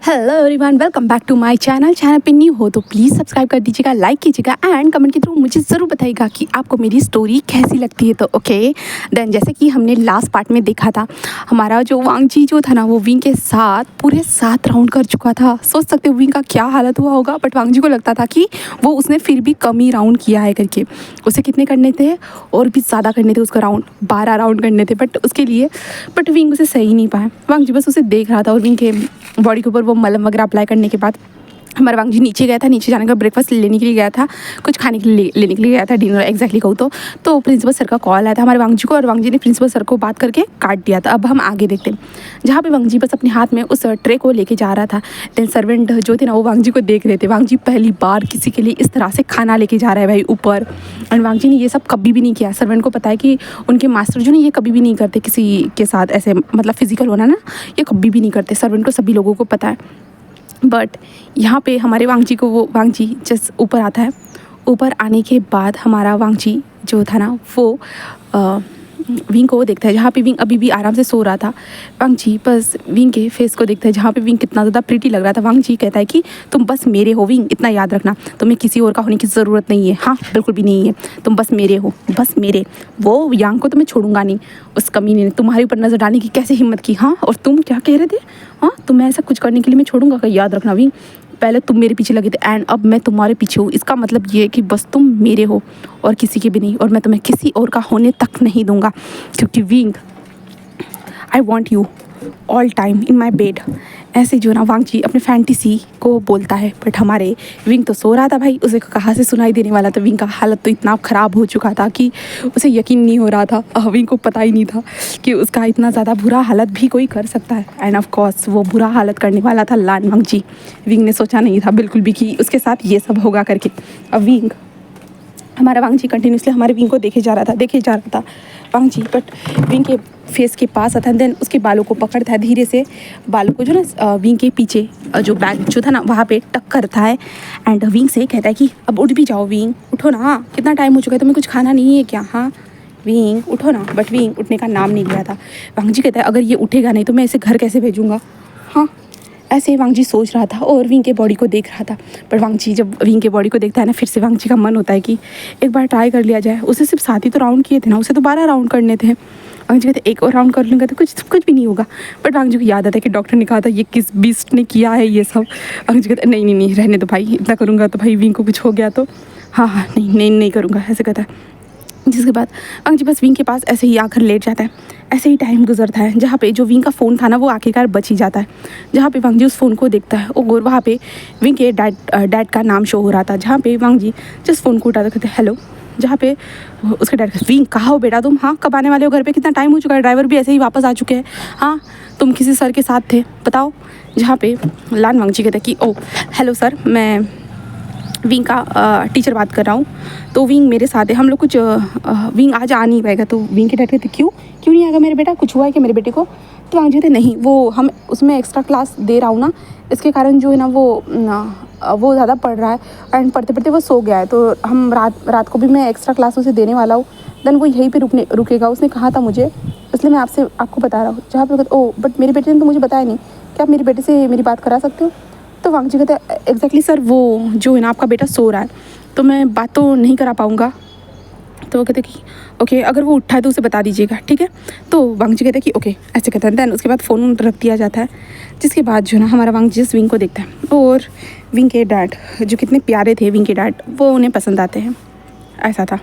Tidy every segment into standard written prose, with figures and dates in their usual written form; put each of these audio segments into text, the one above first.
Hello everyone, welcome back to my channel पे new हो तो प्लीज़ सब्सक्राइब कर दीजिएगा, लाइक कीजिएगा एंड कमेंट के थ्रू मुझे ज़रूर बताइएगा कि आपको मेरी स्टोरी कैसी लगती है। तो ओके देन, जैसे कि हमने लास्ट पार्ट में देखा था, हमारा जो वांगजी जो था ना, वो विंग के साथ पूरे 7 राउंड कर चुका था। सोच सकते हो विंग का क्या हालत हुआ होगा, बट वांगजी को लगता था कि वो उसने फिर भी कम ही राउंड किया है करके। उसे कितने करने थे और भी ज़्यादा करने थे, उसका राउंड 12 राउंड करने थे बट उसके लिए, बट विंग उसे सही नहीं पाया। वांगजी बस उसे देख रहा था और विंग के बॉडी के ऊपर वो मलम वगैरह अप्लाई करने के बाद हमारा वांगजी नीचे गया था। नीचे जाने का ब्रेकफास्ट लेने के लिए गया था, कुछ खाने के लिए लेने के लिए गया था, डिनर एग्जैक्टली कहूँ तो प्रिंसिपल सर का कॉल आया था हमारे वांगजी को और वांगजी ने प्रिंसिपल सर को बात करके काट दिया था। अब हम आगे देखते हैं, जहाँ पे वांगजी बस अपने हाथ में उस ट्रे को लेके जा रहा था। देन सर्वेंट जो थे ना, वो वांगजी को देख रहे थे। वांगजी पहली बार किसी के लिए इस तरह से खाना लेके जा रहा है भाई ऊपर, एंड वांगजी ने ये सब कभी भी नहीं किया। सर्वेंट को पता है कि उनके मास्टर जो ना, ये कभी भी नहीं करते किसी के साथ ऐसे, मतलब फिजिकल होना ना, ये कभी भी नहीं करते। सर्वेंट को सभी लोगों को पता है। बट यहाँ पे हमारे वांगजी को, वो वांगजी जस्ट ऊपर आता है। ऊपर आने के बाद हमारा वांगजी जो था ना, वो विंग को देखता है, जहाँ पे विंग अभी भी आराम से सो रहा था। वांगजी बस विंग के फेस को देखता है, जहाँ पे विंग कितना ज़्यादा प्रीटी लग रहा था। वांगजी कहता है कि तुम बस मेरे हो विंग, इतना याद रखना, तुम्हें किसी और का होने की ज़रूरत नहीं है। हाँ, बिल्कुल भी नहीं है, तुम बस मेरे हो, बस मेरे। वो यांग को तो मैं छोड़ूंगा नहीं। उस कमीने ने तुम्हारे ऊपर नज़र डालने की कैसे हिम्मत की? हाँ, और तुम क्या कह रहे थे? हाँ, तुम्हें ऐसा कुछ करने के लिए मैं छोड़ूंगा क्या? याद रखना विंग, पहले तुम मेरे पीछे लगे थे एंड अब मैं तुम्हारे पीछे हूँ। इसका मतलब ये है कि बस तुम मेरे हो और किसी के भी नहीं, और मैं तुम्हें किसी और का होने तक नहीं दूंगा, क्योंकि wing, I want you all time in my bed. ऐसे जो ना वांगजी अपने फैंटेसी को बोलता है। बट हमारे विंग तो सो रहा था भाई, उसे कहाँ से सुनाई देने वाला था। विंग का हालत तो इतना ख़राब हो चुका था कि उसे यकीन नहीं हो रहा था। विंग को पता ही नहीं था कि उसका इतना ज़्यादा बुरा हालत भी कोई कर सकता है। एंड ऑफ कोर्स वो बुरा हालत करने वाला था लान वांगजी। विंग ने सोचा नहीं था बिल्कुल भी कि उसके साथ ये सब होगा करके। अब विंग, हमारा वांगजी कंटिन्यूसली हमारे विंग को देखे जा रहा था वांगजी। बट विंग के फेस के पास आता है, देन उसके बालों को पकड़ता है धीरे से, बालों को जो ना विंग के पीछे जो बैग जो था ना, वहाँ पे टक करता है। एंड विंग से कहता है कि अब उठ भी जाओ विंग, उठो ना, कितना टाइम हो चुका है, तुम्हें कुछ खाना नहीं है क्या? हाँ विंग उठो ना। बट विंग उठने का नाम नहीं लिया था। वांगजी कहता है अगर ये उठेगा नहीं तो मैं इसे घर कैसे भेजूँगा? हाँ, ऐसे ही वांगजी सोच रहा था और विंग के बॉडी को देख रहा था। पर वांगजी जब विंग के बॉडी को देखता है ना, फिर से वांगजी का मन होता है कि एक बार ट्राई कर लिया जाए। उसे सिर्फ 7 ही तो राउंड किए थे ना, उसे तो 12 राउंड करने थे। वांगजी कहते एक और राउंड कर लूँगा तो कुछ भी नहीं होगा। बट वांगजी को याद आता है कि डॉक्टर ने कहा था ये किस बीस्ट ने किया है ये सब। वांगजी कहते नहीं रहने दो भाई, इतना करूँगा तो भाई विंग को कुछ हो गया तो हाँ नहीं करूँगा, ऐसे कहता है। जिसके बाद वांगजी बस विंग के पास ऐसे ही आकर लेट जाता है। ऐसे ही टाइम गुजरता है, जहाँ पे जो विंग का फ़ोन था ना, वो आखिरकार बच ही जाता है। जहाँ पे वांगजी उस फ़ोन को देखता है और वहाँ पे विंग के डैड का नाम शो हो रहा था। जहाँ पे वांगजी जिस फ़ोन को उठाता कहते हेलो, जहाँ पे उसके डैड, विंग कहाँ हो बेटा तुम? हाँ, कब आने वाले हो घर पे? कितना टाइम हो चुका है, ड्राइवर भी ऐसे ही वापस आ चुके हैं। हाँ, तुम किसी सर के साथ थे, बताओ। जहाँ पे लान वांगजी कहता है कि ओ हेलो सर, मैं विंग का टीचर बात कर रहा हूँ। तो विंग मेरे साथ है, हम लोग कुछ विंग आज आ नहीं पाएगा। तो विंग के डैड कहते क्यों नहीं आएगा मेरे बेटा, कुछ हुआ है क्या मेरे बेटे को? तो वांगजी कहते नहीं, वो हम उसमें एक्स्ट्रा क्लास दे रहा हूँ ना, इसके कारण जो है ना वो ज़्यादा पढ़ रहा है एंड पढ़ते पढ़ते वो सो गया है। तो हम रात को भी मैं एक्स्ट्रा क्लास उसे देने वाला हूँ, देन वो यहीं पर रुकेगा, उसने कहा था मुझे, इसलिए मैं आपको बता रहा हूँ। जहाँ पे ओ बट मेरे बेटे ने तो मुझे बताया नहीं, क्या आप मेरे बेटे से मेरी बात करा सकते हो? तो वांगजी कहता है एग्जैक्टली सर, वो जो है ना आपका बेटा सो रहा है, तो मैं बात तो नहीं करा पाऊँगा। तो वो कहते कि ओके, अगर वो उठा है तो उसे बता दीजिएगा, ठीक है? तो वांगजी कहते हैं कि ओके, ऐसे कहता है। दैन उसके बाद फ़ोन रख दिया जाता है। जिसके बाद जो ना हमारा वांगजी जिस विंग को देखता है, और विंग के डैड जो कितने प्यारे थे, विंग के डैड वो उन्हें पसंद आते हैं, ऐसा था।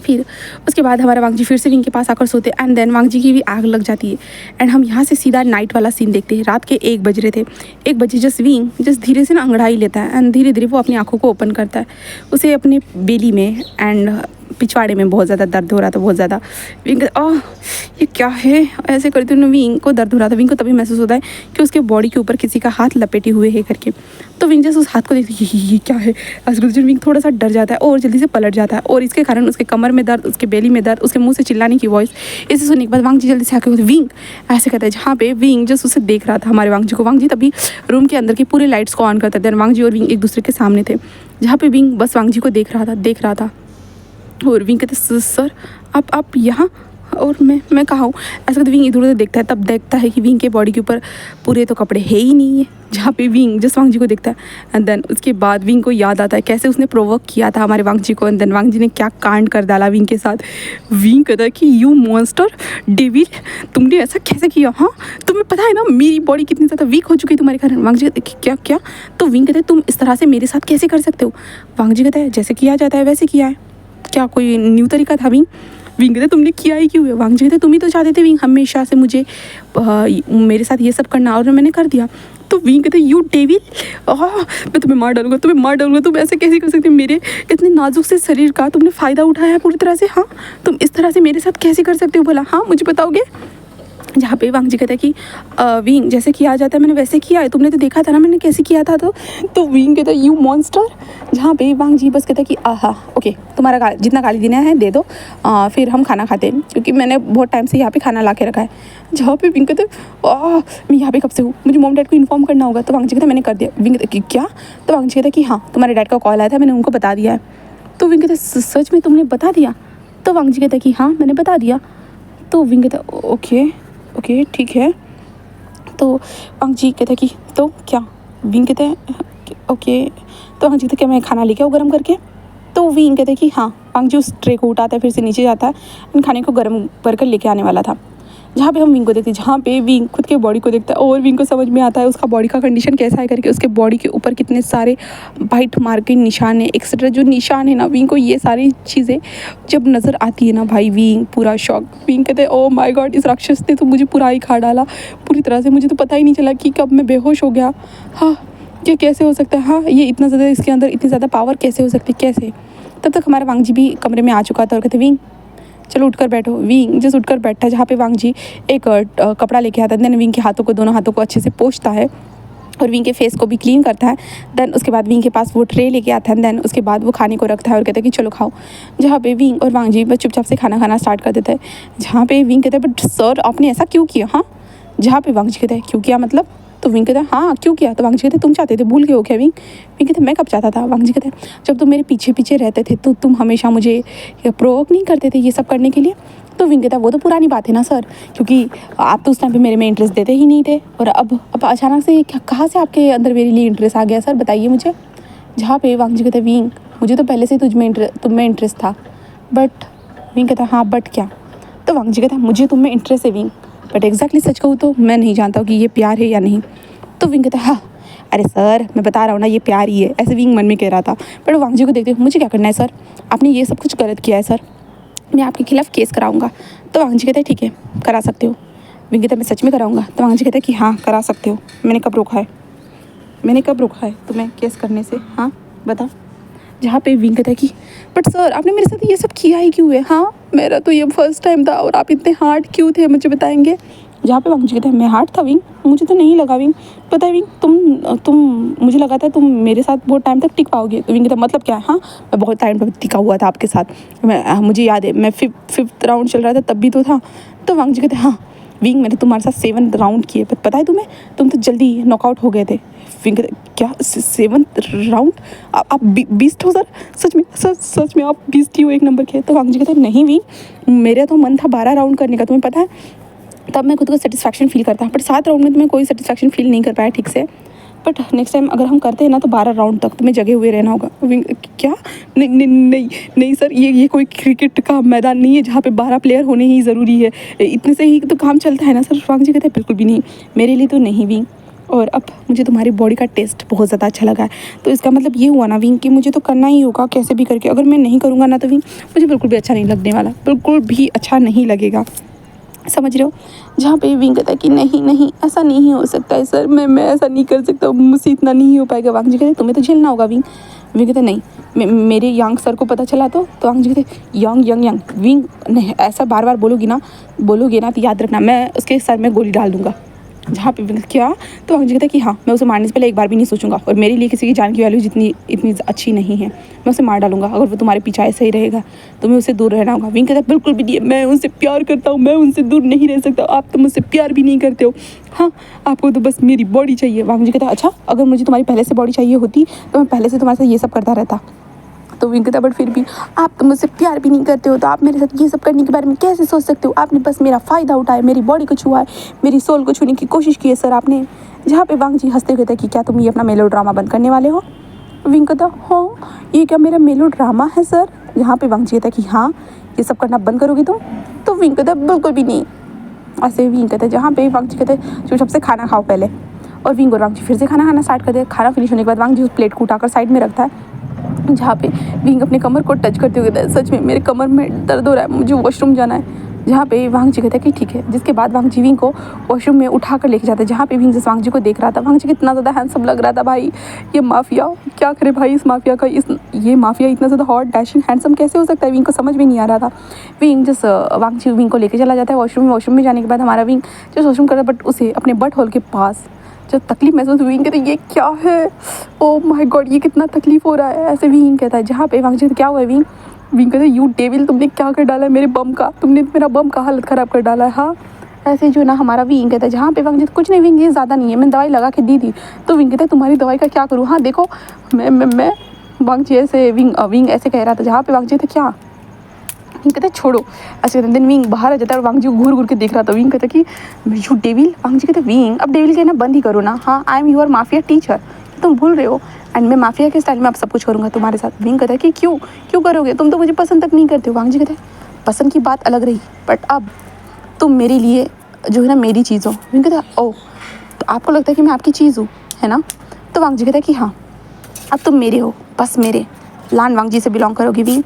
फिर उसके बाद हमारा वांगजी फिर से विंग के पास आकर सोते एंड देन वांगजी की भी आग लग जाती है। एंड हम यहाँ से सीधा नाइट वाला सीन देखते हैं। रात के 1 बज रहे थे। 1 बजे जस्ट विंग जस्ट धीरे से ना अंगड़ाई लेता है एंड धीरे धीरे वो अपनी आँखों को ओपन करता है। उसे अपने बेली में एंड पिछवाड़े में बहुत ज़्यादा दर्द हो रहा था, बहुत ज़्यादा। विंग ये क्या है, ऐसे करते हुए विंग को दर्द हो रहा था। विंग को तभी महसूस होता है कि उसके बॉडी के ऊपर किसी का हाथ लपेटे हुए है करके। तो विंग जैसे उस हाथ को देखती है ये क्या है। विंग थोड़ा सा डर जाता है और जल्दी से पलट जाता है, और इसके कारण उसके कमर में दर्द, उसके बेली में दर्द, उसके मुंह से चिल्लाने की वॉइस, इसे सुनने के बाद वांगजी जल्दी से आके विंग ऐसे कहता है। जहाँ पे विंग जस्ट उसे देख रहा था हमारे वांगजी को। वांगजी तभी रूम के अंदर की पूरे लाइट्स को ऑन करता था। वांगजी और विंग एक दूसरे के सामने थे, जहाँ पे विंग बस वांगजी को देख रहा था। और विंग कहते सर आप यहाँ? और मैं कहाँ हूँ। ऐसा तो विंग इधर उधर देखता है, तब देखता है कि विंग के बॉडी के ऊपर पूरे तो कपड़े है ही नहीं है, जहाँ पे विंग जस्ट वांग जी को देखता है। एंड देन उसके बाद विंग को याद आता है कैसे उसने प्रोवोक किया था हमारे वांग जी को। एंड देन वांग जी ने क्या कांड कर डाला विंग के साथ। विंग कहता है कि यू मॉन्स्टर डेविल, तुमने ऐसा कैसे किया? हाँ, तुम्हें पता है ना मेरी बॉडी कितनी ज़्यादा वीक हो चुकी है तुम्हारे कारण। वांग जी कहते क्या क्या? तो विंग कहते तुम इस तरह से मेरे साथ कैसे कर सकते हो? वांग जी कहता है जैसे किया जाता है वैसे किया है, क्या कोई न्यू तरीका था विंग? विंग कहते तुमने किया ही क्यों है? वांग जी कहते तुम ही तो चाहते थे विंग हमेशा से मुझे मेरे साथ ये सब करना, और मैंने कर दिया। तो विंग कहते यू डेविल, मैं तुम्हें मार डालूंगा, तुम्हें मार डालूंगा, तुम ऐसे कैसे कर सकते हो? मेरे इतने नाजुक से शरीर का तुमने फ़ायदा उठाया है पूरी तरह से। हाँ, तुम इस तरह से मेरे साथ कैसे कर सकते हो बोला? हाँ, मुझे बताओगे? जहाँ पे वांग जी कहता है कि विंग जैसे किया जाता है मैंने वैसे किया है, तुमने तो देखा था ना मैंने कैसे किया था। तो विंग कहता है यू मॉन्स्टर। जहाँ पे वांग जी बस कहता है कि आहा ओके, तुम्हारा जितना गाली देना है दे दो, फिर हम खाना खाते हैं, क्योंकि मैंने बहुत टाइम से यहाँ पे खाना ला के रखा है। जहाँ पे विंग कहते मैं यहाँ पे कब से हूँ, मुझे मॉम डैड को इन्फॉर्म करना होगा। तो वांग जी कहता मैंने कर दिया। विंग कहता कि क्या? तो वांग जी कहता कि हाँ, तुम्हारे डैड का कॉल आया था, मैंने उनको बता दिया है। तो विंग कहता सच में तुमने बता दिया? तो वांग जी कहता कि हाँ मैंने बता दिया। तो विंग कहता ओके ठीक है। तो वांग जी कहते कि तो क्या? विंग कहते हैं ओके। तो वांग जी कहते क्या मैं खाना लेके आऊँ गर्म करके? तो विंग कहते कि हाँ। वांग जी उस ट्रे को उठाता है, फिर से नीचे जाता है, इन खाने को गर्म करके लेके आने वाला था। जहाँ पे हम विंग को देखते हैं, जहाँ पे विंग खुद के बॉडी को देखता है और विंग को समझ में आता है उसका बॉडी का कंडीशन कैसा है करके, उसके बॉडी के ऊपर कितने सारे बाइट मार के निशान है एक्सेट्रा जो निशान है ना। विंग को ये सारी चीज़ें जब नज़र आती है ना भाई, विंग पूरा शॉक। विंग कहते हैं ओ माय गॉड, इस राक्षस ने तो मुझे पूरा ही खा डाला पूरी तरह से, मुझे तो पता ही नहीं चला कि कब मैं बेहोश हो गया। हाँ, ये कैसे हो सकता है? हाँ, ये इतना ज़्यादा इसके अंदर इतनी ज़्यादा पावर कैसे हो सकती है, कैसे? तब तक हमारा वांग जी भी कमरे में आ चुका था और कहते विंग चलो उठकर बैठो। विंग जस्ट उठकर बैठा, जहाँ पे वांग जी एक कपड़ा लेके आता है। देन विंग के हाथों को, दोनों हाथों को अच्छे से पोंछता है और विंग के फेस को भी क्लीन करता है। देन उसके बाद विंग के पास वो ट्रे लेके आता है। देन उसके बाद वो खाने को रखता है और कहता है कि चलो खाओ। जहाँ पे विंग और वांग जी बस चुपचाप से खाना खाना स्टार्ट कर देता है। जहाँ पे विंग कहता है बट सर आपने ऐसा क्यों किया? हाँ, जहाँ पे वांग जी कहता है क्यों किया मतलब? तो विंग कहता है हाँ क्यों किया? तो वांग जी कहते हैं तुम चाहते थे, भूल गए हो क्या विंग? विंग कहते मैं कब चाहता था? वांग जी कहते हैं जब तुम मेरे पीछे पीछे रहते थे तो तुम हमेशा मुझे प्रोवोक नहीं करते थे ये सब करने के लिए। तो विंग कहता है वो तो पुरानी बात है ना सर, क्योंकि आप तो उस टाइम पे मेरे में इंटरेस्ट देते ही नहीं थे, और अब अचानक से कहाँ से आपके अंदर मेरे लिए इंटरेस्ट आ गया सर, बताइए मुझे। जहाँ पे वांग जी कहते हैं विंग मुझे तो पहले से तुम में इंटरेस्ट था। बट विंग कहता है हाँ बट क्या? तो वांग जी कहता है मुझे तुम में इंटरेस्ट है विंग, बट एग्जैक्टली सच कहूँ तो मैं नहीं जानता हूँ कि ये प्यार है या नहीं। तो विंग कहता है हाँ अरे सर मैं बता रहा हूँ ना ये प्यार ही है, ऐसे विंग मन में कह रहा था। बट वांग जी को देखते मुझे क्या करना है सर, आपने ये सब कुछ गलत किया है सर, मैं आपके खिलाफ़ केस कराऊंगा। तो वांग जी कहते हैं ठीक है करा सकते हो। विंग कहता है मैं सच में कराऊंगा। तो वांग जी कहते हैं कि हाँ करा सकते हो, मैंने कब रोका है तुम्हें केस करने से? हाँ बता। जहाँ पे विंग कहता है कि बट सर आपने मेरे साथ ये सब किया ही क्यों है? हाँ, मेरा तो ये फर्स्ट टाइम था और आप इतने हार्ड क्यों थे मुझे बताएंगे? जहाँ पे वांग जी कहता है मैं हार्ड था विंग? मुझे तो नहीं लगा विंग। पता है विंग तुम मुझे लगा था तुम मेरे साथ बहुत टाइम तक टिक पाओगे। तो विंग कहता मतलब क्या है? हाँ, मैं बहुत टाइम तक टिका हुआ था आपके साथ, मुझे याद है मैं फिफ्थ राउंड चल रहा था तब भी तो था। तो वांग जी कहते हैं हाँ विंग मैंने तुम्हारे साथ 7 राउंड किए, पता है तुम्हें, तुम तो जल्दी नॉकआउट हो गए थे। विंग क्या 7th राउंड? आप बीस्ट हो सर? सच में आप बीस्ट ही हो एक नंबर के? तो वांग जी कहते हैं नहीं विंग मेरा तो मन था 12 राउंड करने का, तुम्हें पता है, तब मैं खुद को सेटिस्फैक्शन फील करता, बट 7 राउंड में तुम्हें कोई सेटिस्फैक्शन फील नहीं कर पाया ठीक से। बट नेक्स्ट टाइम अगर हम करते हैं ना तो 12 राउंड तक तुम्हें जगे हुए रहना होगा। विंग क्या? नहीं सर, ये कोई क्रिकेट का मैदान नहीं है जहाँ पे 12 प्लेयर होने ही ज़रूरी है, इतने से ही तो काम चलता है ना सर। वांग जी कहते हैं बिल्कुल भी नहीं, मेरे लिए तो नहीं विंग, और अब मुझे तुम्हारी बॉडी का टेस्ट बहुत ज़्यादा अच्छा लगा है, तो इसका मतलब ये हुआ ना विंग कि मुझे तो करना ही होगा कैसे भी करके। अगर मैं नहीं करूँगा ना तो विंग मुझे बिल्कुल भी अच्छा नहीं लगने वाला, बिल्कुल भी अच्छा नहीं लगेगा, समझ रहे हो। जहाँ पे विंग कहता है कि नहीं ऐसा नहीं हो सकता है सर, मैं ऐसा नहीं कर सकता, मुझसे इतना नहीं हो पाएगा। वांग जी कहते तुम्हें तो झेलना होगा विंग। विंग कहते नहीं, मेरे यंग सर को पता चला तो वांग जी कहते यंग विंग नहीं, ऐसा बार बार बोलोगे ना तो याद रखना मैं उसके सर में गोली डाल दूंगा। जहाँ पे विंग क्या? तो वांग जी कहते कि हाँ मैं उसे मारने से पहले एक बार भी नहीं सोचूंगा, और मेरे लिए किसी की जान की वैल्यू इतनी अच्छी नहीं है, मैं उसे मार डालूंगा। अगर वो तुम्हारे पीछे ऐसे ही रहेगा तो मैं उससे दूर रहना होगा। विंग कहता बिल्कुल भी नहीं, मैं उनसे प्यार करता हूँ, मैं उनसे दूर नहीं रह सकता, आप तो मुझसे प्यार भी नहीं करते हो, हाँ आपको तो बस मेरी बॉडी चाहिए। वांग जी कहता अच्छा, अगर मुझे तुम्हारी पहले से बॉडी चाहिए होती तो मैं पहले से तुम्हारे साथ ये सब करता रहता। तो विंग कहता बट फिर भी आप तो मुझसे प्यार भी नहीं करते हो, तो आप मेरे साथ ये सब करने के बारे में कैसे सोच सकते हो? आपने बस मेरा फ़ायदा उठाया, मेरी बॉडी को छुआ है, मेरी सोल को छूने की कोशिश की है सर आपने। जहाँ पे वांग जी हंसते कहते कि क्या तुम ये अपना मेलो ड्रामा बंद करने वाले हो? विंग कहता हाँ, ये क्या मेरा मेलो ड्रामा है सर? यहाँ पे वांग जी कहता कि हाँ, ये सब करना बंद करोगे तुम? तो विंग कहता बिल्कुल भी नहीं। ऐसे विंग कहते जहाँ पे वांग जी कहते चुपचाप से खाना खाओ पहले। और विंग और वांग जी फिर से खाना खाना स्टार्ट करते हैं। खाना फिनिश होने के बाद वांग जी उस प्लेट को उठाकर साइड में रखता है, जहाँ पे विंग अपने कमर को टच करते हुए कहता है सच में मेरे कमर में दर्द हो रहा है, मुझे वॉशरूम जाना है। जहाँ पे वांग जी कहता है कि ठीक है। जिसके बाद वांग जी विंग को वॉशरूम में उठा कर लेके जाता है, जहाँ पे विंग जिस वांग जी को देख रहा था, वांग जी कितना ज़्यादा हैंडसम लग रहा था भाई। ये माफिया क्या करे भाई, इस माफिया का ये माफिया इतना ज़्यादा हॉट डैशिंग हैंडसम कैसे हो सकता है? विंग को समझ में नहीं आ रहा था। विंग जिस वांग जी विंग को लेके चला जाता है वॉशरूम में जाने के बाद हमारा विंग जो वॉशरूम करता है, बट उसे अपने बट होल के पास जब तकलीफ महसूस हुई, कहते ये क्या है, ओ माय गॉड ये कितना तकलीफ हो रहा है, ऐसे विंग कहता है। जहाँ पे वांग जी क्या हुआ है, विंग कहते यू डेविल, तुमने क्या कर डाला है मेरे बम का, तुमने मेरा बम का हालत ख़राब कर डाला है। हाँ ऐसे जो ना हमारा विंग कहता है, जहाँ पे वांग जी कुछ नहीं विंग ये ज़्यादा नहीं है, मैंने दवाई लगा के दी थी। तो विंग कहता है तुम्हारी दवाई का क्या करूँ? हाँ देखो मैं वांग जी ऐसे विंग ऐसे कह रहा था, जहाँ पे वांग जी थे क्या विंग कहते छोड़ो। ऐसे दिन विंग बाहर आ जाता है और वांग जी घूर घूर के देख रहा था। विंग कहता कि यू डेविल, वांग जी कहते विंग अब डेविल कहना बंद ही करो ना। हाँ I am your mafia teacher, तुम भूल रहे हो, एंड मैं माफिया के स्टाइल में अब सब कुछ करूँगा तुम्हारे साथ। विंग कहता है कि क्यों करोगे, तुम तो मुझे पसंद तक नहीं करते हो। वांग जी कहते पसंद की बात अलग रही, बट अब तुम मेरे लिए जो है ना मेरी चीज़ हो। विंग कहता ओह, तो आपको लगता है कि मैं आपकी चीज़ हूँ, है ना? तो वांग जी कहता है कि हाँ अब तुम मेरे हो, बस मेरे। लान वांग जी से बिलोंग करोगी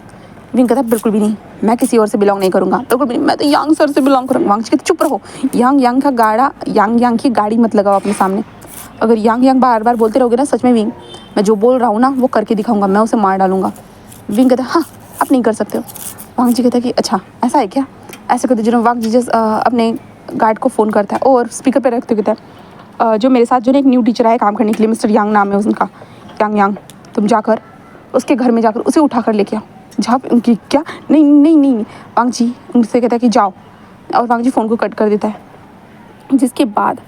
विंग कहता बिल्कुल भी नहीं, मैं किसी और से बिलोंग नहीं करूँगा, बिल्कुल भी नहीं, मैं तो यांग सर से बिलोंग करूँगा। वांग जी कहते चुप रहो, यांग की गाड़ी मत लगाओ अपने सामने। अगर यांग बार बार बोलते रहोगे ना, सच में विंग मैं जो बोल रहा हूँ ना वो करके दिखाऊंगा, मैं उसे मार डालूंगा। विंग कहता हाँ आप नहीं कर सकते हो। वांग जी कहता कि अच्छा ऐसा है क्या? ऐसे करते जो वांग जी जस्ट अपने गार्ड को फ़ोन करता है और स्पीकर पर रखते कहता है जो मेरे साथ जो ना एक न्यू टीचर आया काम करने के लिए, मिस्टर यांग नाम है उनका, यांग तुम जाकर उसके घर में जाकर उसे उठा कर लेके आओ। जहाँ उनकी क्या नहीं वांग जी उनसे कहता है कि जाओ, और वांग जी फ़ोन को कट कर देता है। जिसके बाद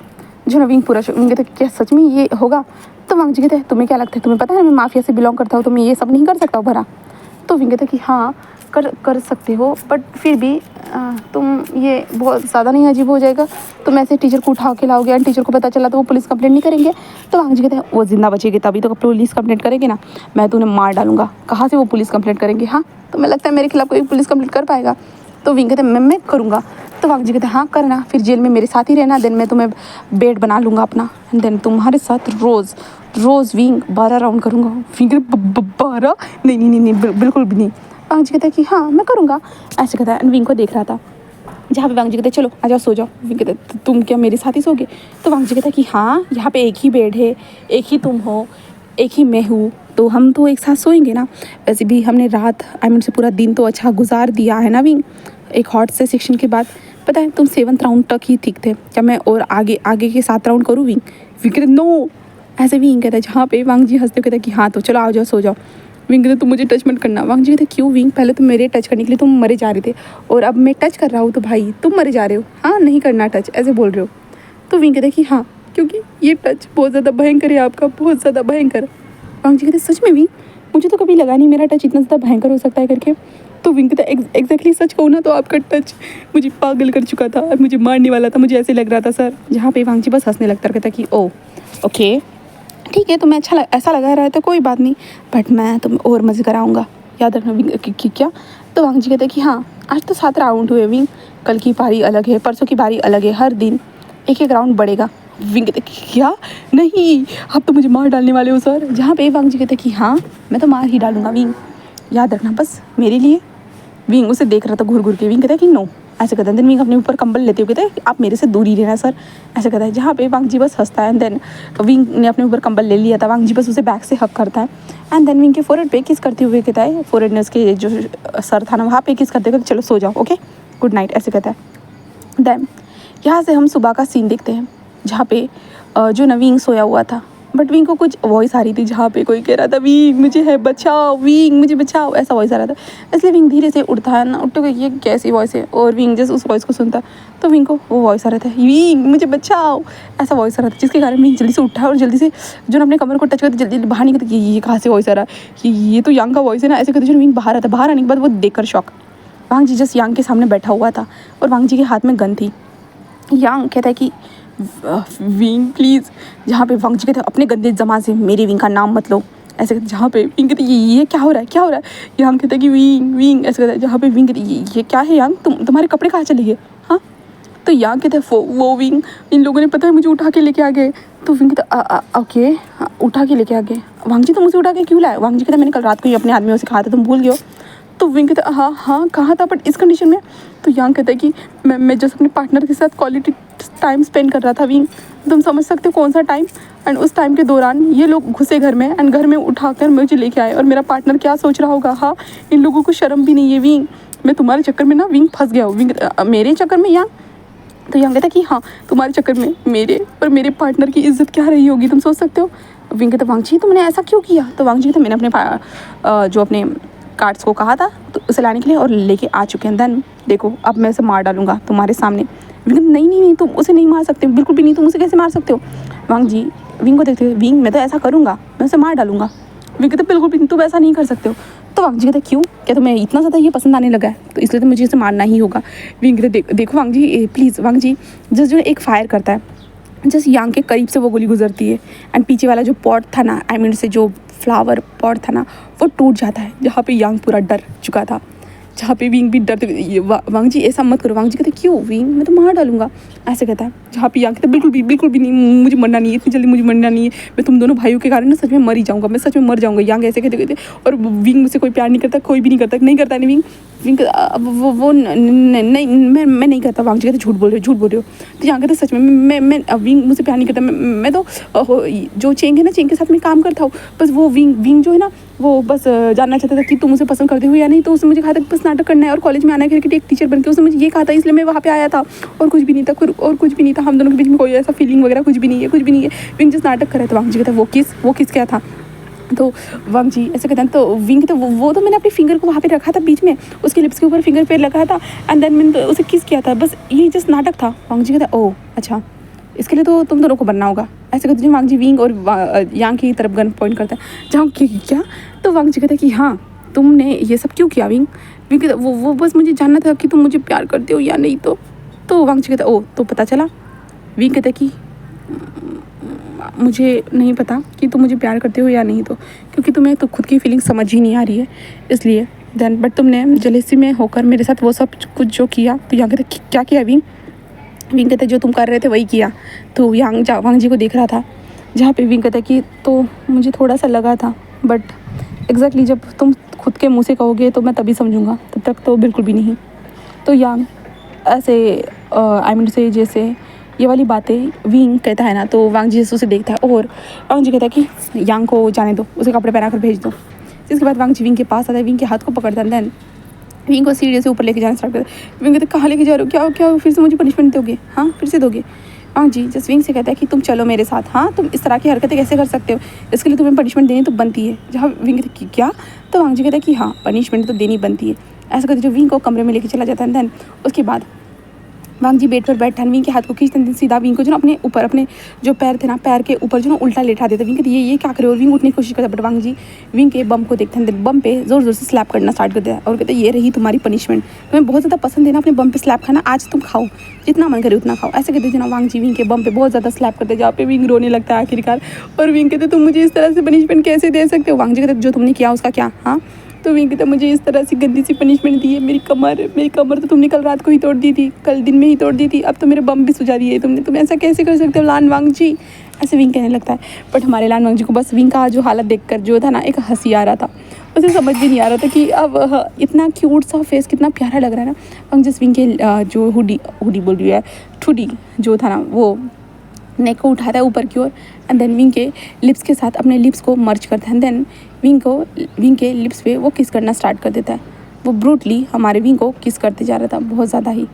जो ना विंग कहता है क्या सच में ये होगा? तो वांग जी कहते हैं तुम्हें क्या लगता है, तुम्हें पता है मैं माफिया से बिलोंग करता हूँ, तो मैं ये सब नहीं कर सकता हूँ भरा? तो विंग कहता है कि हाँ कर सकते हो, बट फिर भी तुम ये बहुत ज़्यादा नहीं अजीब हो जाएगा? तुम ऐसे टीचर को उठा के लाओगे एंड टीचर को पता चला तो वो पुलिस कंप्लेंट नहीं करेंगे? तो वांग जी कहते हैं वो जिंदा बचेगी तभी तो पुलिस कंप्लेंट करेंगे ना, मैं तो उन्हें मार डालूंगा। कहाँ से वो पुलिस कंप्लेंट करेंगे? हाँ तुम्हें लगता है मेरे खिलाफ कोई पुलिस कंप्लेंट कर पाएगा? तो विंग कहते हैं मैं करूँगा। तो वांग जी कहते हैं हाँ करना, फिर जेल में मेरे साथ ही रहना, देन मैं तुम्हें बेड बना लूँगा अपना, एंड देन तुम्हारे साथ रोज़ विंग 12 राउंड करूँगा। विंग कहते 12? नहीं बिल्कुल भी नहीं। वांग जी कहता है कि हाँ मैं करूँगा, ऐसे कहता है। एंड विंग को देख रहा था, जहाँ पे वांग जी कहते चलो आ जाओ सो जाओ। विंग कहते तुम क्या मेरे साथ ही सोगे? तो वांग जी कहता है कि हाँ यहाँ पे एक ही बेड है, एक ही तुम हो, एक ही मैं हूँ, तो हम तो एक साथ सोएंगे ना। वैसे भी हमने रात से पूरा दिन तो अच्छा गुजार दिया है ना विंग, एक हॉट से सेक्शन के बाद। पता है तुम 7th राउंड तक ही ठीक थे, क्या मैं और आगे के 7 राउंड करूँ? विंग कहते नो, ऐसे विंग कहता है। जहाँ पे वांग जी हंसते कहते कि हाँ तो चलो आ जाओ सो जाओ। विंग कहते तुम मुझे टच मत करना। वांग जी कहते क्यों विंग, पहले तुम मेरे टच करने के लिए तुम मरे जा रहे थे, और अब मैं टच कर रहा हूँ तो भाई तुम मरे जा रहे हो। हाँ नहीं करना टच, ऐसे बोल रहे हो। तो विंग कहते कि हाँ क्योंकि ये टच बहुत ज़्यादा भयंकर है आपका, बहुत ज़्यादा भयंकर। वांग जी कहते सच में विंग, मुझे तो कभी लगा नहीं मेरा टच इतना ज़्यादा भयंकर हो सकता है करके। तो विंग कहता एग्जैक्टली सच कहूँ ना तो आपका टच मुझे पागल कर चुका था, मुझे मारने वाला था, मुझे ऐसे लग रहा था सर। जहाँ पे वांग जी बस हंसने लगता कहता कि ओ ओके ठीक है तुम्हें ऐसा लगा रहा है तो कोई बात नहीं, बट मैं तुम्हें और मज़े कराऊंगा, याद रखना। विंग क्या? तो वांग जी कहते कि हाँ आज तो 7 राउंड हुए विंग, कल की बारी अलग है, परसों की बारी अलग है, हर दिन एक राउंड बढ़ेगा। विंग कहते क्या? नहीं आप तो मुझे मार डालने वाले हो सर। जहाँ पे वांग जी कहते कि हाँ मैं तो मार ही डालूंगा विंग, याद रखना बस मेरे लिए। विंग उसे देख रहा था घूर घूर के। विंग कहता है कि नो, ऐसे कहता है। देन विंग अपने ऊपर कंबल लेते हुए कहता है आप मेरे से दूर ही रहना सर, ऐसे कहता है। जहाँ पे वांग जी बस हंसता है, एंड देन विंग ने अपने ऊपर कंबल ले लिया था, वांग जी बस उसे बैक से हक करता है, एंड देन विंग के फोरहेड पे किस करते हुए कहता है, फोरहेड ने उसके जो सर था ना वहाँ पे किस करते हुए चलो सो जाओ ओके गुड नाइट, ऐसे कहता है। देन यहाँ से हम सुबह का सीन देखते हैं, जहाँ पे जो ना विंग सोया हुआ था बट विंग को कुछ वॉइस आ रही थी जहाँ पे कोई कह रहा था विंग मुझे है बचाओ, विंग मुझे बचाओ, ऐसा वॉइस आ रहा था। इसलिए विंग धीरे से उठता है ना, उठते ये कैसी वॉइस है, और विंग जैसे उस वॉइस को सुनता तो विंग को वो वॉइस आ रहा था विंग मुझे बचाओ, ऐसा वॉइस आ रहा था, जिसके कारण विंग जल्दी से उठा और जल्दी से जो अपने कमर को टच करते जल्दी बाहर निकलती ये कहाँ से वॉइस आ रहा है कि ये तो यांग का वॉइस है ना, ऐसे करते जो विंग बाहर आता। बाहर आने के बाद वो देखकर शॉक, वांग जी जस्ट यांग के सामने बैठा हुआ था और वांग जी के हाथ में गन थी। यांग कहता है कि विंग प्लीज़, जहाँ पे वांग जी कहते हैं अपने गंदे जमा से मेरे विंग का नाम मत लो, ऐसे कहते जहाँ पे विंग कहते ये क्या हो रहा है, क्या हो रहा है। यांग कहता है कि विंग विंग, ऐसे कहता है जहाँ पे विंग कहते ये क्या है यांग, तुम्हारे कपड़े कहाँ चले गए। हाँ, तो यांग कहते हैं वो विंग इन लोगों ने पता है मुझे उठा के लेके आ गए। तो विंग कहता ओके हाँ, उठा के लेके आ गए। वांग जी तो मुझे उठा के क्यों लाए। वांग जी कहता मैंने कल रात को ही अपने आदमियों से कहा था, तुम भूल गए हो। तो विंग कहता हाँ कहा था, बट इस कंडीशन में। तो यांग कहता है कि मैं जस्ट अपने पार्टनर के साथ क्वालिटी टाइम स्पेंड कर रहा था विंग, तुम समझ सकते हो कौन सा टाइम। एंड उस टाइम के दौरान ये लोग घुसे घर में एंड घर में उठाकर मुझे लेके आए, और मेरा पार्टनर क्या सोच रहा होगा। हाँ, इन लोगों को शर्म भी नहीं है विंग, मैं तुम्हारे चक्कर में ना विंग फंस गया हूँ। विंग मेरे चक्कर में यांग। तो यांग कहता कि हाँ तुम्हारे चक्कर में मेरे और मेरे पार्टनर की इज्जत क्या रही होगी, तुम सोच सकते हो। विंग कहता वांग जी तुमने ऐसा क्यों किया। तो वांग जी कहता मैंने अपने जो अपने कार्ड्स को कहा था तो उसे लाने के लिए और लेके आ चुके हैं। देन देखो अब मैं उसे मार डालूंगा तुम्हारे सामने। विंग नहीं तुम उसे नहीं मार सकते, बिल्कुल भी नहीं, तुम उसे कैसे मार सकते हो। वांग जी विंग को देखते हुए विंग मैं तो ऐसा करूँगा, मैं उसे मार डालूंगा। विंग कहते बिल्कुल भी नहीं, तुम ऐसा नहीं कर सकते हो। तो वांग जी कहते क्यों, क्या तुम्हें इतना ज़्यादा ये पसंद आने लगा है, तो इसलिए तो मुझे इसे मारना ही होगा। विंग कहते देखो वांग जी प्लीज़। वांग जी जस्ट जो एक फायर करता है, जस्ट यांग के करीब से वो गोली गुजरती है एंड पीछे वाला जो पॉट था ना, आई मीन से जो फ्लावर पॉट था ना, वो टूट जाता है, जहाँ पे यांग पूरा डर चुका था, जहाँ पे विंग भी डरते वांग जी ऐसा मत करो। वांग जी कहते क्यों विंग मैं तो मार डालूंगा, ऐसे कहता है। जहाँ पे यांग कहते बिल्कुल भी नहीं, मुझे मरना नहीं है, इतनी जल्दी मुझे मरना नहीं है, मैं तुम दोनों भाइयों के कारण ना सच में मर ही जाऊँगा, मैं सच में मर जाऊँगा। यांग ऐसे कहते और विंग मुझसे कोई प्यार नहीं करता, कोई भी नहीं करता नहीं विंग। विंग वो नहीं मैं नहीं करता। वांग जी कहते झूठ बोल रहे हो। तो यांग कहते सच में मैं विंग मुझसे प्यार नहीं करता, मैं तो जो चेंग है ना, चेंग के साथ में काम करता हूँ, बस वो विंग जो है ना वो बस जानना चाहता था कि तुम उसे पसंद करते हो या नहीं। तो उसने मुझे कहा था कि बस नाटक करना है और कॉलेज में आना है क्रिकेट एक टीचर बन के, उसने मुझे ये कहा था, इसलिए मैं वहाँ पे आया था, और कुछ भी नहीं था हम दोनों के बीच में कोई ऐसा फीलिंग वगैरह कुछ भी नहीं है। विंग जिस नाटक कर रहा था। वांग जी कहता वो किस क्या था। तो वांग जी ऐसे कहते हैं। तो विंग तो वो तो मैंने अपनी फिंगर को वहाँ पे रखा था बीच में, उसके लिप्स के ऊपर फिंगर पे रखा था एंड देन मैंने उसे किस किया था, बस ये जस्ट नाटक था। वांग जी कहता ओह अच्छा, इसके लिए तो तुम दोनों को बनना होगा, ऐसे कहते हैं। वांग जी विंग और यांग की तरफ गन पॉइंट करता है, जहाँ क्या। तो वांग जी कहता है कि हाँ तुमने ये सब क्यों किया विंग। विंग कहता वो बस मुझे जानना था कि तुम मुझे प्यार करते हो या नहीं। तो वांग जी कहता ओह तो पता चला। विंग कहता कि मुझे नहीं पता कि तुम मुझे प्यार करते हो या नहीं, तो क्योंकि तुम्हें तो खुद की फीलिंग समझ ही नहीं आ रही है इसलिए। देन बट तुमने जलेसी में होकर मेरे साथ वो सब कुछ जो किया। तो यहाँ कहते क्या किया विंग कहते जो तुम कर रहे थे वही किया। तो वांग जी को देख रहा था, जहाँ पे विंग कहता कि तो मुझे थोड़ा सा लगा था, बट एग्जैक्टली जब तुम खुद के मुँह से कहोगे तो मैं तभी समझूंगा, तब तक तो बिल्कुल भी नहीं। तो यांग ऐसे आई मीन से जैसे ये वाली बातें विंग कहता है ना, तो वांग जी उसे देखता है और वांग जी कहता है कि यांग को जाने दो, उसे कपड़े पहना कर भेज दो। जिसके बाद वांग जी विंग के पास आता है, विंग के हाथ को पकड़ता है, देन विंग को सीढ़ी से ऊपर लेके जाना स्टार्ट करता है। विंग कहते कहाँ लेके जा रहे हो, क्या फिर से मुझे पनिशमेंट दोगे। हाँ फिर से दोगे। वांग जी जस्ट विंग से कहता है कि तुम चलो मेरे साथ। हाँ तुम इस तरह की हरकतें कैसे कर सकते हो, इसके लिए तुम्हें पनिशमेंट देनी तो बनती है। जहाँ विंग कहते क्या, तो वांग जी कहता है कि हाँ पनिशमेंट तो देनी बनती है। ऐसा करते जो विंग को कमरे में लेके चला जाता है। देन उसके बाद वांग जी बेड पर बैठा है, विंग के हाथ को खींचते हैं, सीधा विंग को जो ना अपने ऊपर अपने जो पैर थे ना, पैर के ऊपर जो ना उल्टा लेटा देते। विंग कहते ये क्या करे, और विंग उठने की कोशिश करता है, बट वांग जी विंग के बम को देखते हैं, बम पे जोर से स्लैप करना स्टार्ट करते हैं और कहते हैं ये रही तुम्हारी पनिशमेंट, तुम्हें बहुत ज़्यादा पसंद है ना अपने बम पे स्लैप खाना, आज तुम खाओ, जितना मन करे उतना खाओ। ऐसे कहते हैं ना वांग जी विंग के बम पे बहुत ज़्यादा स्लैप करते हैं, जहाँ पे विंग रोने लगता है आखिरकार। और विंग कहते तुम मुझे इस तरह से पनिशमेंट कैसे दे सकते हो। वांग जी कहते जो तुमने किया उसका क्या। हाँ तो विंग कहता मुझे इस तरह से गंदी सी पनिशमेंट दी है, मेरी कमर तो तुमने कल रात को ही तोड़ दी थी, कल दिन में ही तोड़ दी थी, अब तो मेरे बम भी सुझा दिए तुमने, तुम ऐसा कैसे कर सकते हो लान वांग जी, ऐसे विंग कहने लगता है। बट हमारे लान वांग जी को बस विंग का जो हालत देखकर जो था ना एक हंसी आ रहा था, उसे समझ भी नहीं आ रहा था कि अब इतना क्यूट सा फेस कितना प्यारा लग रहा है ना। वांग जिस विंग के जो हुडी बोल रही है, ठुडी जो था ना, वो नेक को उठाता है ऊपर की ओर एंड देन विंग के लिप्स के साथ अपने लिप्स को मर्ज करता है। देन विंग के लिप्स पे वो किस करना स्टार्ट कर देता है। वो ब्रूटली हमारे विंग को किस करते जा रहा था, बहुत ज़्यादा ही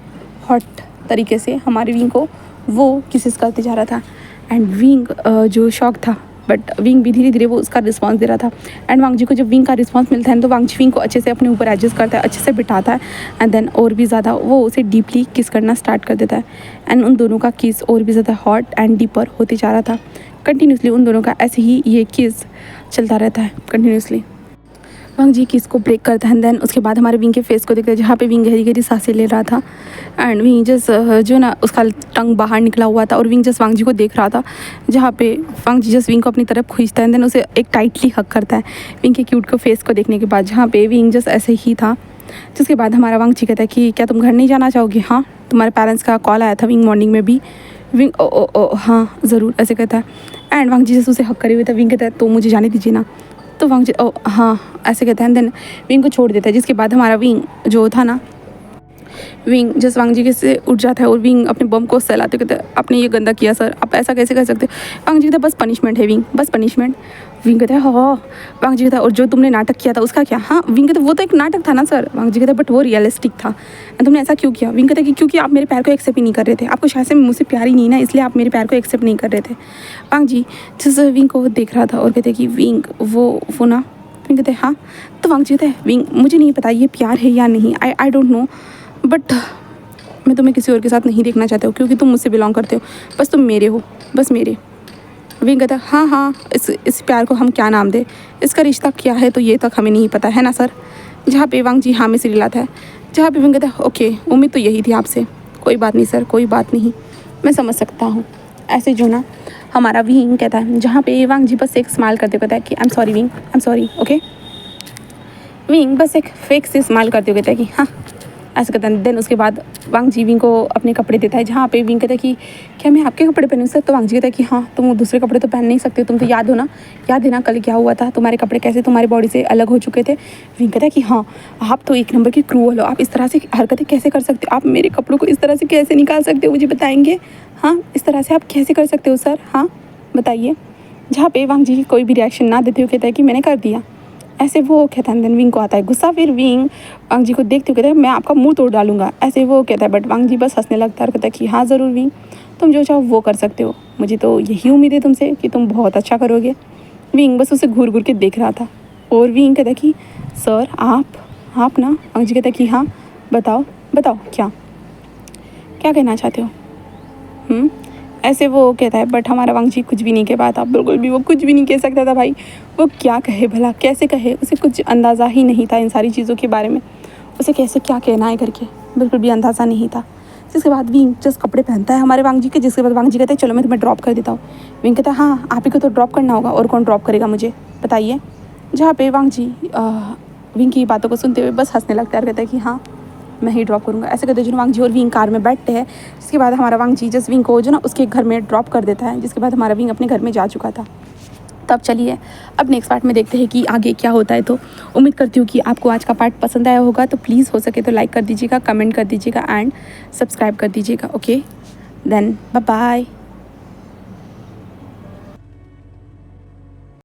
हॉट तरीके से हमारे विंग को वो किसेस करते जा रहा था। एंड विंग जो शॉक था बट विंग भी धीरे धीरे वो उसका रिस्पॉन्स दे रहा था। एंड वांग जी को जब विंग का रिस्पॉन्स मिलता है तो वांग जी विंग को अच्छे से अपने ऊपर एडजस्ट करता है, अच्छे से बिठाता है एंड देन और भी ज़्यादा वो उसे डीपली किस करना स्टार्ट कर देता है। एंड उन दोनों का किस और भी ज़्यादा हॉट एंड डीपर होते जा रहा था। कंटिन्यूसली उन दोनों का ऐसे ही ये किस चलता रहता है कंटिन्यूसली। वांग जी किस को ब्रेक करता है देन उसके बाद हमारे विंग के फेस को देखते हैं जहाँ पे विंग गहरी गहरी सांसें ले रहा था एंड विंग जस्ट जो ना उसका टंग बाहर निकला हुआ था और विंग जस्ट वांग जी को देख रहा था, जहाँ पे वांग जी जस्ट विंग को अपनी तरफ खींचता है देन उसे एक टाइटली हक करता है विंग के क्यूट को फेस को देखने के बाद, जहाँ पे विंग जस्ट ऐसे ही था। जिसके बाद हमारा वांग जी कहता है कि क्या तुम घर नहीं जाना चाहोगे? हाँ, तुम्हारे पेरेंट्स का कॉल आया था विंग मॉर्निंग में भी। विंग ओ हाँ ज़रूर ऐसे कहता है एंड वांग जी जस्ट उसे हक करे हुए था। विंग कहता है तो मुझे जाने दीजिए ना, तो वांग जी ओ हाँ ऐसे कहता है देन विंग को छोड़ देता है। जिसके बाद हमारा विंग जो था ना, विंग जस्ट वांग जी के से उठ जाता है और विंग अपने बम को सहलाते कहते हैं आपने ये गंदा किया सर, आप ऐसा कैसे कर सकते हो? वांग जी कहता है बस पनिशमेंट है विंग, बस पनिशमेंट। विंग कहता है हाँ। वांग जी कहता है और जो तुमने नाटक किया था उसका क्या? हाँ। विंग कहता है वो तो एक नाटक था ना सर। वांग जी कहता है बट वो रियलिस्टिक था। तुमने ऐसा क्यों किया? विंग कहता है कि क्योंकि आप मेरे प्यार को एक्सेप्ट ही नहीं कर रहे थे, आपको शायद से मुझसे प्यार ही नहीं ना, इसलिए आप मेरे प्यार को एक्सेप्ट नहीं कर रहे थे। वांग जी जिस विंग को देख रहा था और कहते कि विंग वो ना, विंग कहते हैं हाँ। तो वांग जी कहते हैं विंग मुझे नहीं पता ये प्यार है या नहीं, आई डोंट नो, बट मैं तुम्हें किसी और के साथ नहीं देखना चाहता हूँ क्योंकि तुम मुझसे बिलोंग करते हो, बस तुम मेरे हो, बस मेरे। विंग कहता है हाँ इस प्यार को हम क्या नाम दें, इसका रिश्ता क्या है तो ये तक हमें नहीं पता है ना सर। जहाँ पे वांग जी हाँ में सिर हिलाता है, जहाँ पे विंग कहता है ओके उम्मीद तो यही थी आपसे, कोई बात नहीं सर, कोई बात नहीं, मैं समझ सकता हूँ। ऐसे जो ना हमारा विंग कहता है, जहाँ पे वांग जी बस एक स्माइल करते कहता है कि I am sorry wing, I am sorry okay. Wing बस एक फेक से स्माइल करते हुए कहता है कि हाँ ऐसे कहता है। देन उसके बाद वांग जी विंग को अपने कपड़े देता है, जहाँ पे विंग कहता है कि क्या मैं आपके कपड़े पहनूँ सर? तो वांग जी कहता है कि हाँ तुम दूसरे कपड़े तो पहन नहीं सकते, तुम तो याद हो ना, याद है ना कल क्या हुआ था, तुम्हारे कपड़े कैसे तुम्हारी बॉडी से अलग हो चुके थे। विंग कहता है कि हाँ आप तो एक नंबर की क्रूअल हो, आप इस तरह से हरकतें कैसे कर सकते हो, आप मेरे कपड़ों को इस तरह से कैसे निकाल सकते हो, मुझे बताएंगे? हाँ इस तरह से आप कैसे कर सकते हो सर, हाँ बताइए। जहाँ पे वांग जी कोई भी रिएक्शन ना देते हुए कहता है कि मैंने कर दिया। ऐसे वो कहता है देन विंग को आता है गुस्सा, फिर विंग वांग जी को देखते हुए कहता है मैं आपका मुंह तोड़ डालूंगा, ऐसे वो कहता है। बट वांग जी बस हंसने लगता है और कहता है कि हाँ ज़रूर विंग, तुम जो चाहो वो कर सकते हो, मुझे तो यही उम्मीद है तुमसे कि तुम बहुत अच्छा करोगे। विंग बस उसे घूर घूर के देख रहा था और विंग कहता है कि सर आप ना। वांग जी कहता है कि हाँ बताओ क्या कहना चाहते हो? ऐसे वो कहता है। बट हमारा वांग जी कुछ भी नहीं कह पाता, बिल्कुल भी वो कुछ भी नहीं कह सकता था भाई। वो क्या कहे भला, कैसे कहे, उसे कुछ अंदाज़ा ही नहीं था इन सारी चीज़ों के बारे में, उसे कैसे क्या कहना है करके बिल्कुल भी अंदाज़ा नहीं था। जिसके बाद विंग जस्ट कपड़े पहनता है हमारे वांग जी के। जिसके बाद वांग जी कहते हैं चलो मैं तुम्हें ड्रॉप कर देता हूँ। विंग कहता है हाँ आप ही को तो ड्रॉप करना होगा, और कौन ड्रॉप करेगा मुझे बताइए। जहाँ पे वांग जी विंग की बातों को सुनते हुए बस हंसने लगता है और कहता है कि हाँ मैं ही ड्रॉप करूँगा। ऐसे कहते जो वांग जी और विंग कार में बैठते हैं। जिसके बाद हमारा वांग जी जस्ट विंग को जो ना उसके घर में ड्रॉप कर देता है। जिसके बाद हमारा विंग अपने घर में जा चुका था। तो अब चलिए अब नेक्स्ट पार्ट में देखते हैं कि आगे क्या होता है। तो उम्मीद करती हूँ कि आपको आज का पार्ट पसंद आया होगा, तो प्लीज़ हो सके तो लाइक कर दीजिएगा, कमेंट कर दीजिएगा एंड सब्सक्राइब कर दीजिएगा। Okay then bye bye.